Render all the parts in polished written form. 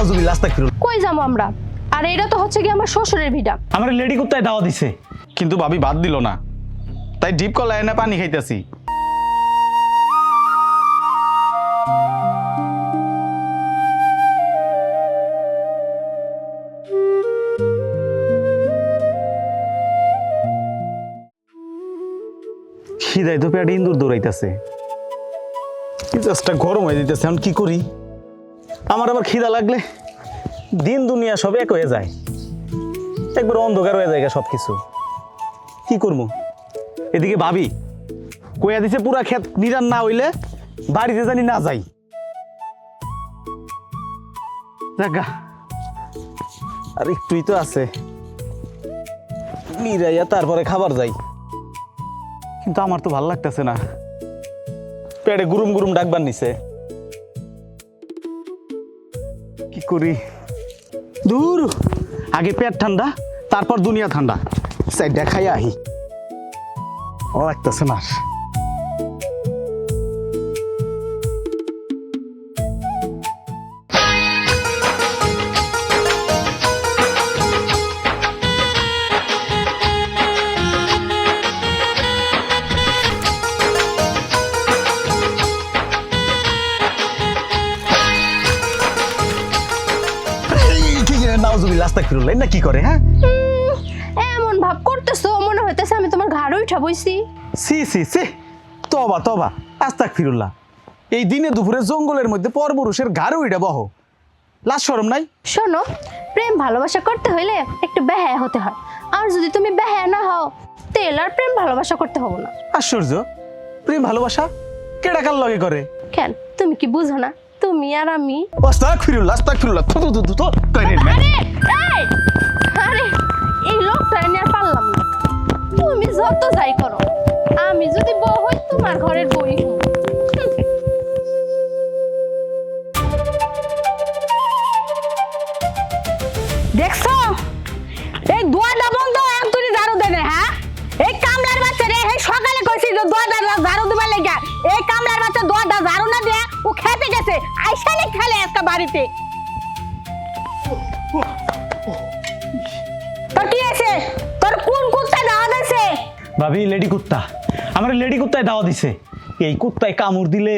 নাউজুবিল্লাহ আস্তাগফিরুল্লাহ। কই যাবো আমরা? আর এটা তো হচ্ছে কি আমার শ্বশুরের ভিটা। আমার লেডি কুত্তায় দাওয়া দিছে, কিন্তু ভাবি বাদ দিল না, তাই ডিপ কলা এনে পানি খাইতেছি। খিদাই তো পেটে ইন্দুর দৌড়াইতেছে, জাস্টটা গরম হয়ে দিতেছে। এখন কি করি? আমার আবার খিদা লাগলে দিন দুনিয়া সব এক হয়ে যায়, একবার অন্ধকার হয়ে যায় সব কিছু। কি করবো? এদিকে ভাবি কইয়া দিছে পুরা ক্ষেত নিরান না হইলে বাড়িতে জানি না যাই। দেখা আর একটুই তো আছে, নিরাইয়া তারপরে খাবার যাই। কিন্তু আমার তো ভাল লাগতেছে না, পেটে গুরুম গুরুম ডাকবার নিছে। কি করি? দূর, আগে পেট ঠান্ডা তারপর দুনিয়া ঠান্ডা, সাইডটা খাই আহি। ও লাগতেছে না। নাউজুবিল্লাহ আস্তাগফিরুল্লাহ, না কি করে? হ্যাঁ, এমন ভাব করতেছো মনে হইতেছে আমি তোমার ঘাড় উঠা বইছি। সি সি সি, তবা তবা আস্তাগফিরুল্লাহ। এই দিনে দুপুরে জঙ্গলের মধ্যে পরপুরুষের ঘাড়ে উইটা বহ, লাজ শরম নাই? শোনো, প্রেম ভালোবাসা করতে হইলে একটু বেহায়া হতে হয়। আর যদি তুমি বেহায়া না হও তাহলে আর প্রেম ভালোবাসা করতে হবে না। আশ্চর্য, প্রেম ভালোবাসা কেডা কার লগে করে? কেন তুমি কি বুঝো না? তুমি আর আমি। আস্তাগফিরুল্লাহ আস্তাগফিরুল্লাহ, থু থু থু থু কইরে না। আরে এই, আরে এই লোকটা আমি আর পারলাম না। তুমি যত যাই করো, আমি যদি বউ হই তোমার ঘরের বই হই। দেখছো এই দোয়াটা বন্ধ একটুনি ঝাড়ু দেনে। হ্যাঁ, এই কামলার বাচ্চা রে, এই সকালে কইছি যে দোয়াটা ঝাড়ু দিবার লাগা, এই কামলার বাচ্চা দোয়াটা ঝাড়ু না দিয়ে ও খেতে গেছে, আইসানি খেলে একটা বাড়িতে। তোর কি আছে? তোর কোন কুত্তা দাওয়া দিছে? ভাবি লেডি কুত্তা, আমার লেডি কুত্তায় দাওয়া দিছে। এই কুত্তায় কামড় দিলে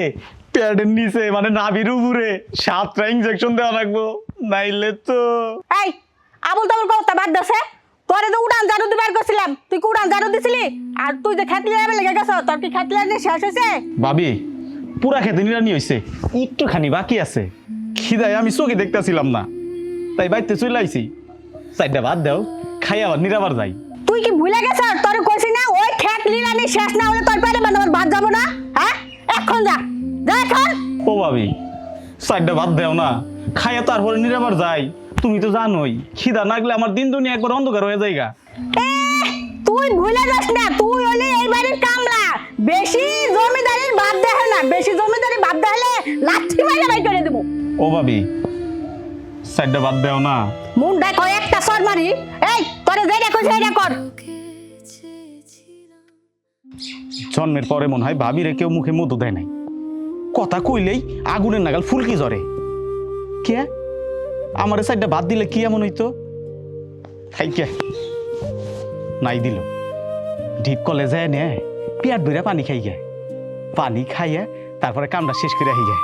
পেটের নিচে মানে নাভির উপরে 7টা ইনজেকশন দেওয়া লাগবো, নাইলে তো। এই আবুল তাবুল কথা বাদ দেছে। তোরে তো উড়ান ঝাড়ু দিবার কইছিলাম, তুই কি উড়ান ঝাড়ু দিছিলি? আর তুই যে খেতলি যাবে লেগে গেছ, তোর কি খেতলি নিয়ে শেষ হয়েছে? ভাবি পুরা খেতে নিরানি হয়েছে, একটুখানি বাকি আছে। খিদায় আমি চোখে দেখতেছিলাম না, তাই বাইতে চলে আইছি। চারটা ভাত দাও, খাই আবার নিরাবার যাই। তুই কি ভুলে গেছ? তোর কইছি না ওই খেতলি রানি শেষ না হলে তোর পেটে মানে ভাত যাবো না। হ্যাঁ, এখন যা, যা এখন। ও ভাবি চারটা ভাত দেও না, খাইয়া তারপরে নিরাবার যাই। তুমি তো জানোই খিদা না গেলে আমার দিন দুনিয়া একবার অন্ধকার হয়ে যায়গা। তুই ভুলে যাস না, তুই হলি এই বাড়ির কামলা। বেশি জমিদারির ভাব দেখে না, বেশি জমিদারি ভাব দেখলে লাঠি মাইরে বাই করে দেবো। ও ভাবি চারটা ভাত দেও না। মুন্ডা কয় একটা সর মারি। এই তোরে যেটা কইছে এটা কর। জন্মের পরে মনে হয় ভাবিরে কেউ মুখে মধু দেয় নাই, কথা কইলেই আগুনের নাগাল ফুলকি জ্বরে। কে আমারে চারটা ভাত দিলে কি এমন হইতো? খাই কে নাই দিল, ডিপ কলে যায় নে পেট ভরে পানি খাই গে, পানি খাইয়া তারপরে কামটা শেষ করে আহি যায়।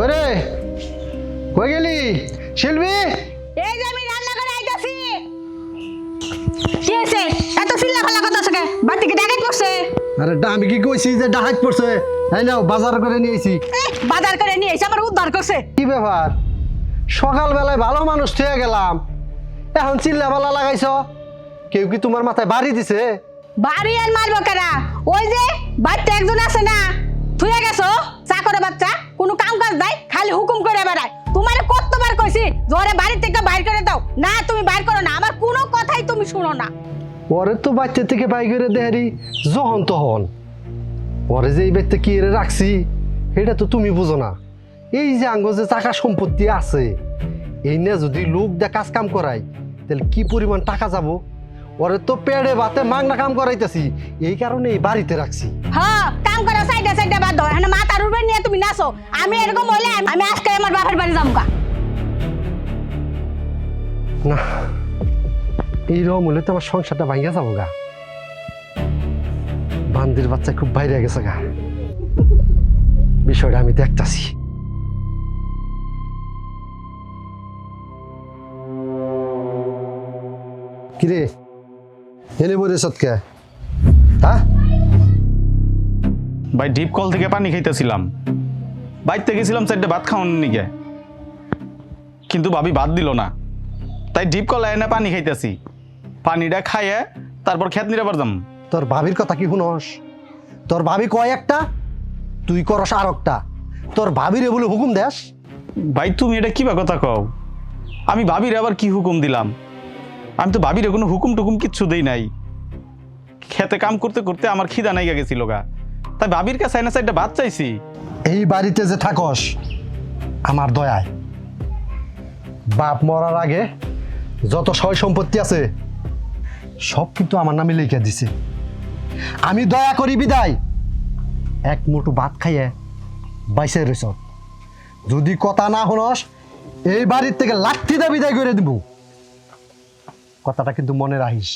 ওরে কই গেলি শিল্পী? এই যে আমি রান্না করে আইতাছি। কি আছে এত চিল্লা ফাল্লা কথা আছে? বাড়ি থেকে ডাকাত পড়ছে? আরে আমি কি কইছি যে ডাকাত পড়ছে? এই নাও বাজার করে নিয়ে আইছি। বাজার করে নিয়ে এসে আমার উদ্ধার করছে। কি ব্যাপার, সকালবেলায় ভালো মানুষ থেকে গেলাম, এখন চিল্লা পাল্লা লাগাইছ? কেউ কি তোমার মাথায় বাড়ি দিছে? বাড়ি আর মারবো কারা? ওই যে বাড়িতে একজন আছে না, থুয়ে গেছো চাকরের বাচ্চা, কোনো কাম কাজ নাই, খালি হুকুম করে বেড়ায়। তোমারে কতবার কইছি জোরে বাড়ি থেকে বাইর করে দাও, না তুমি বাইর করো না, আমার কোনো কথাই তুমি শুনো না। ওরে তো বাচ্চা থেকে বাই করে দেহারি যখন তখন, ওরে যে এই বাড়িতে কি এরে রাখছি এটা তো তুমি বুঝো না। এই যে আঙ্গ যে টাকা সম্পত্তি আছে, এই নিয়ে যদি লোক দিয়ে কাজ কাম করাই তাহলে কি পরিমাণ টাকা যাব? ওরে তো পেড়ে ভাতে মাগনা কাম করাইতেছি, এই কারণে এই বাড়িতে রাখছি। হ্যাঁ, কাম করো সাইডে সাইডে বাদ দাও। হ্যাঁ, মাথার উপরে নিয়ে তুমি নাচো। আমি এরকম হইলে আমি আজকে আমার বাপের বাড়ি যাবো গা। না, এইরকম হলে তো আমার সংসারটা ভাঙ্গা যাবো গা। বান্দির বাচ্চা খুব বাইরে গেছে গা, বিষয়টা আমি দেখতাছি। কিরে এনে বলে সৎকে? হ্যাঁ ভাই ডিপ কল থেকে পানি খাইতেছিলাম, বাইতে গেছিলাম চারটে ভাত খাওয়ানোর নিগে, কিন্তু ভাবি ভাত দিল না, তাই ডিপ কল এনে পানি খাইতেছি। পানিটা খাইয়ে তারপর খেত নিরাবার যাম। তোর ভাবির কথা কি শুনস? তোর ভাবি কয় একটা, তুই করস আর একটা। তোর ভাবিরে বলে হুকুম দেস? ভাই তুমি এটা কিবা কথা কও? আমি ভাবির আবার কি হুকুম দিলাম? আমি তো ভাবির কোনো হুকুম টুকুম কিচ্ছু দেই নাই। খেতে কাম করতে করতে আমার খিদা নাইগা গেছিল গা, তাই ভাবির কাছে আইনা চারটা ভাত চাইছি। এই বাড়িতে যে থাকস আমার দয়ায়, বাপ মরার আগে যত সয় সম্পত্তি আছে সব কিন্তু আমার নামে লিখে দিছে। আমি দয়া করি বিদায় এক মুঠো ভাত খাইয়ে বাইসে রয়েছ। যদি কথা না শুনস এই বাড়ির থেকে লাঠি দা বিদায় করে দিব। কথাটা কিন্তু মনে রাখিস।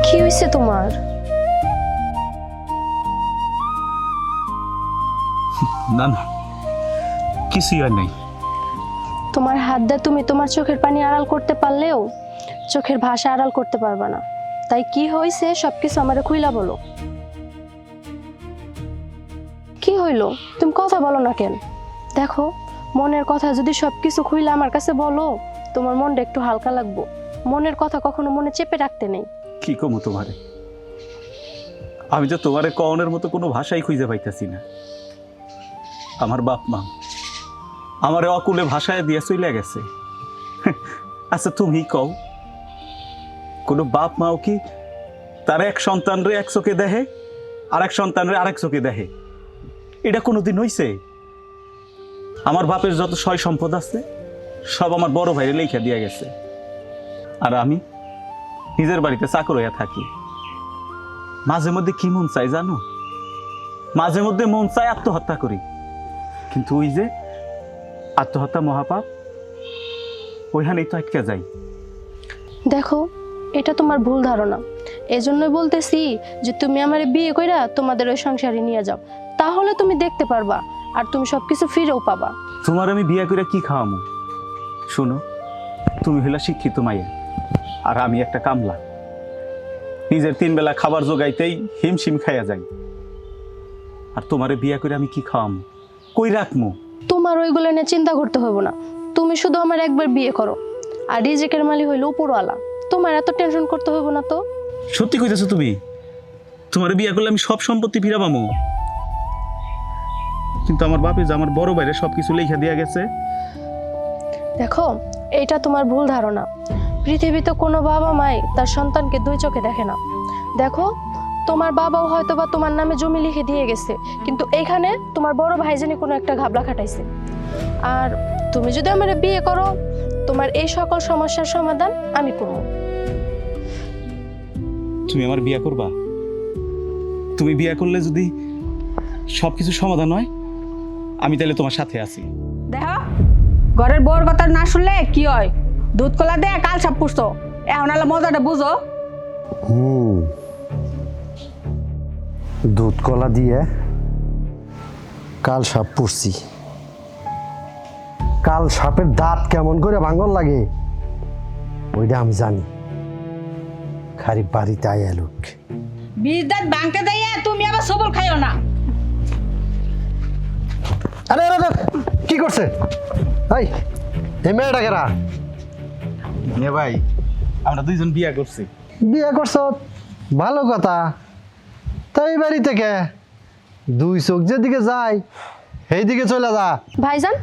কি হয়েছে তোমার? না না, কিছুই আর নাই। তোমার হাত দিয়ে তুমি তোমার চোখের পানি আড়াল করতে পারলেও চোখের ভাষা আড়াল করতে পারবে না। তাই কি হয়েছে সবকিছু আমারে খুইলা বলো। কি হইলো? তুমি কথা বলো না কেন? দেখো, মনের কথা যদি সবকিছু খুইলা আমার কাছে বলো, তোমার মনটা একটু হালকা লাগবো। মনের কথা কখনো মনে চেপে রাখতে নেই। কি কমু তোমারে? আমি তো তোমারে কওনের মতো কোনো ভাষাই খুঁজে পাইতেছি না। আমার বাপ মা আমারে অকুলে ভাষায় দিয়ে চলে গেছে। আচ্ছা তুমি কও, কোনো বাপ মাও কি তার এক সন্তানরে এক চোখে দেখে আর এক সন্তানরে আরেক চোখে দেখে? এটা কোনোদিন হইছে? আমার বাপের যত সয় সম্পদ আছে সব আমার বড় ভাইরে লেখা দিয়া গেছে, আর আমি নিজের বাড়িতে চাকর হইয়া থাকি। মাঝে মধ্যে কি মন চাই জানো? মাঝে মধ্যে মন চাই আত্মহত্যা করি, কিন্তু ওই যে আত্মহত্যা মহাপাপ, ওইখানেই তো আটকে যাই। দেখো, এটা তোমার ভুল ধারণা। এজন্যই বলতেছি যে তুমি আমারে বিয়ে কইরা তোমাদের ওই সংসারে নিয়ে যাও, তাহলে তুমি দেখতে পারবা আর তুমি সবকিছু ফিরেও পাবা। তোমার আমি বিয়ে করে কি খাওয়ামু? শোনো, তুমি হইলা শিক্ষিত মাইয়া আর আমি একটা কামলা। নিজের 3 বেলা খাবার জোগাইতেই হিমশিম খাইয়া যাই, আর তোমারে বিয়ে করে আমি কি খাওয়ামু, কই রাখমু? তোমার ওইগুলো নিয়ে চিন্তা করতে হবে না। তুমি শুধু আমার একবার বিয়ে করো, আর রিজিকের মালিক হইলো উপরওয়ালা। তোমার এত টেনশন করতে হবে না তো। সত্যি কইতেছো তুমি? তোমার বিয়ে করলে আমি সব সম্পত্তি ফিরা পামু? কিন্তু আমার বাপে যে আমার বড় ভাইরে সবকিছু লেখা দিয়া গেছে। দেখো, এটা তোমার ভুল ধারণা। পৃথিবীতে কোনো বাবা মাই তার সন্তানকে 2 চোখে দেখে না। দেখো, তোমার বাবাও হয়তো বা তোমার নামে জমি লিখে দিয়ে গেছে, কিন্তু এইখানে তোমার বড় ভাই জানি কোনো একটা ঘাবলা খাটাইছে। আর তুমি যদি আমার বিয়ে করো, তোমার এই সকল সমস্যার সমাধান আমি করব। তুমি আমার বিয়ে করবা? তুমি বিয়ে করলে যদি সবকিছু সমাধান হয়, আমি তাহলে তোমার সাথে আছি। দেখো, ঘরের বউর কথা না শুনলে কি হয়? দুধ কলা দিয়ে কাল সাপ পুষতো, এখন আলো মজাটা বুঝো। দুধ কলা দিয়ে কাল সাপ পুষছি। কাল সাপের দাঁত কেমন করে ভাঙন লাগে ওইটা আমি জানি। খালি বাড়িতে আয়া লোক বীজ দাঁত ভাঙতে যাইয়া তুমি আবার সবল খাইও না। আরে আরে কি করছে? এই মেয়েটা কেরা? এ ভাই আমরা দুইজন বিয়া করছি। বিয়ে করছ, ভালো কথা। তাই বাড়ি থেকে দুই চোখ যেদিকে যায় সেই দিকে চলে যা। ভাইজান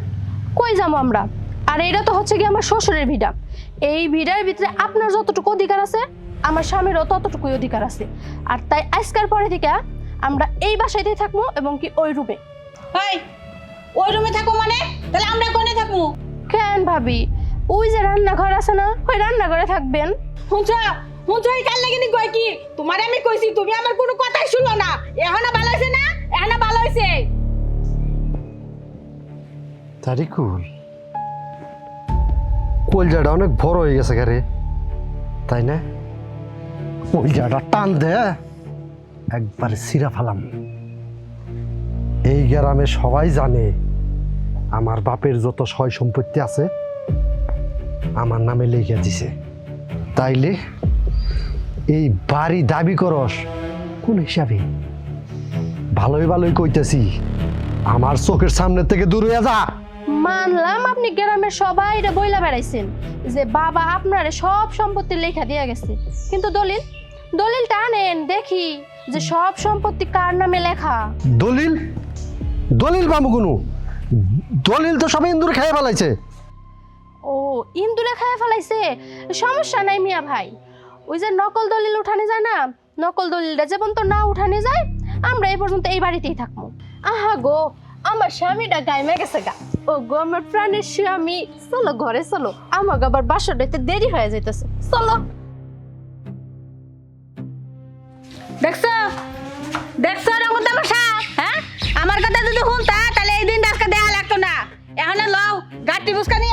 কই যাবো আমরা? আর এটা তো হচ্ছে কি আমার শ্বশুরের ভিটা। এই ভিটার ভিতরে আপনার যতটুকু অধিকার আছে আমার স্বামীরও ততটুকুই অধিকার আছে। আর তাই আজকের পরে থেকে আমরা এই বাসাতেই থাকবো এবং কি ওই রুমে। এই ওই রুমে থাকো মানে? তাহলে আমরা কোনে থাকবো? কেন ভাবি, ওই যে রান্নাঘর আছে না, ওই রান্নাঘরে থাকবেন। হুঁচো এই কাল লাগিনি কই কি? তোমারে আমি কইছি, তুমি আমার কোনো কথাই শুনো না। এখনো ভালো হইছে না? এখনো ভালো হইছে। তারিকুল, কলজাটা অনেক বড় হয়ে গেছে গারে, তাই না? কলজাটা টান দে, একবারে সিরা ফালাম। এই গ্রামে সবাই জানে আমার বাপের যত সয় সম্পত্তি আছে আমার নামে লিখে দিছে। তাইলে এই বাড়ি দাবি করস কোন হিসাবে? ভালোই ভালোই কইতেছি, আমার চোখের সামনে থেকে দূর হয়ে যা। মানলাম আপনি গ্রামের সবাই এটা বইলা বেড়াইছেন যে বাবা আপনার সব সম্পত্তি লেখা দিয়ে গেছে, কিন্তু দলিলটা আনেন দেখি যে সব সম্পত্তি কার নামে লেখা। দলিল দলিল পাবো কোনো? দলিল তো সবাই ইন্দুরে খেয়ে ফেলাইছে। ও ইন্দুরে খায় ফেলাইছে? সমস্যা নাই মিয়া ভাই, ওই যে নকল দলিল উঠানে যায় না, নকল দলিলটা যেমন তো না উঠানে যায়, আমরা এই পর্যন্ত এই বাড়িতেই থাকবো। আহা গো, আমার স্বামীটা গাইমে গেছে গা। ও গো আমার প্রাণের স্বামী, চলো ঘরে চলো, আমাকে আবার বাসর দিতে দেরি হয়ে যাইতেছে, চলো। দেখছো দেখছো রঙ তামাশা? হ্যাঁ, আমার কথা যদি শুনতা তাহলে এই দিন আজকে দেয়া লাগতো না। এখন লও গাটি বুসকা নিয়ে